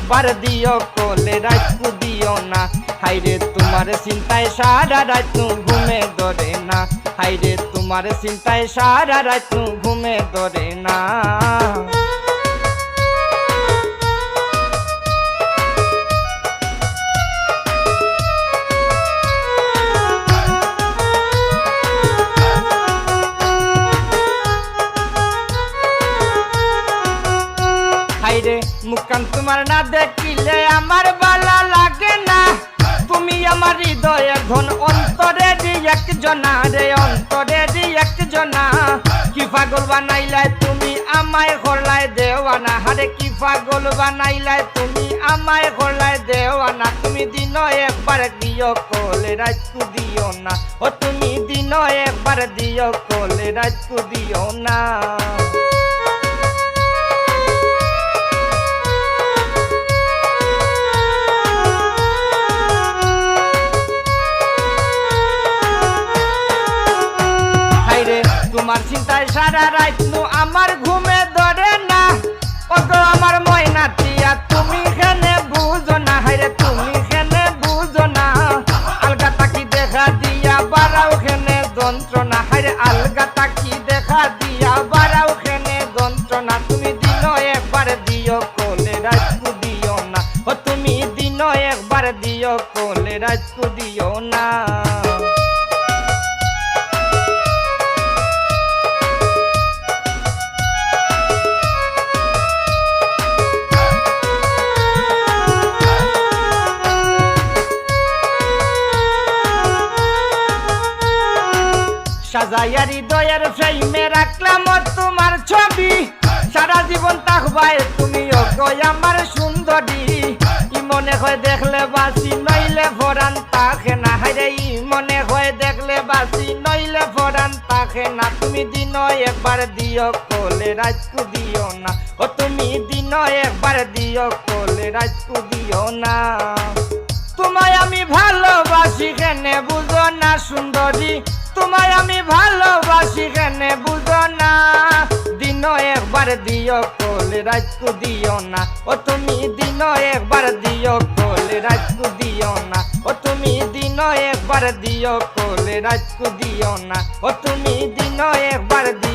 একবার দিও কোলে রাতকু দিও না। হাইরে তোমার চিন্তায় সারা রাত ঘুমে ধরে না। হাইরে তোমার চিন্তায় সারা রাত ঘুমে ধরে না। হাইরে মুখখান তোমার না দেখিলে আমার ভালো লাগে না। তুমি আমার হৃদয়ের ধন, অন্তরেরই একজনা রে, অন্তরেরই একজনা। কি পাগল বানাইলাই তুমি আমায় করলাই দেওয়ানা। হারে কি পাগল বানাইলাই তুমি আমায় করলাই দেওয়ানা। তুমি দিন একবার দিও কোলে রাতকু দিও না। ও তুমি দিন একবার দিও কোলে রাতকু দিও না। তোমার চিন্তায় সারা রাত আমার ঘুমে ধরে না। ওগো আমার ময়না টিয়া তুমি কেনে বুঝো না। হাইরে তুমি কেনে বুঝো না। আলগা তাকি দেখা দিয়া বাড়াও খেনে যন্ত্রণা। হাইরে আলগা তাকি দেখা দিয়া বাড়াও খেনে যন্ত্রণা। তুমি দিন একবার দিও কোলে রাতকু দিও না। ও তুমি দিন একবার দিও কোলে রাতকু দিও না। সাজাইয়া হৃদয়ের ফ্রেমে রাখলাম তোমার ছবি। সারা জীবন থাকবাই তুমি ওগো আমার সুন্দরী। ই মনে হয় দেখলে বাসি নইলে ফরান থাকে না। হাইরে ই মনে হয় দেখলে বাসি নইলে ফরান থাকে না। তুমি দিন একবার দিও কোলে রাতকু দিও না। ও তুমি দিন একবার দিও কোলে রাতকু দিও না। তোমায় আমি ভালোবাসি কেনে বুঝো না সুন্দরী। তোমায় আমি ভালোবাসি কেনে বুঝো না। দিন একবার দিও কোলে রাতকু দিও না। ও তুমি দিন একবার দিও কোলে রাতকু দিও না। ও তুমি দিন একবার দিও কোলে রাতকু দিও না। ও তুমি দিন একবার দিও।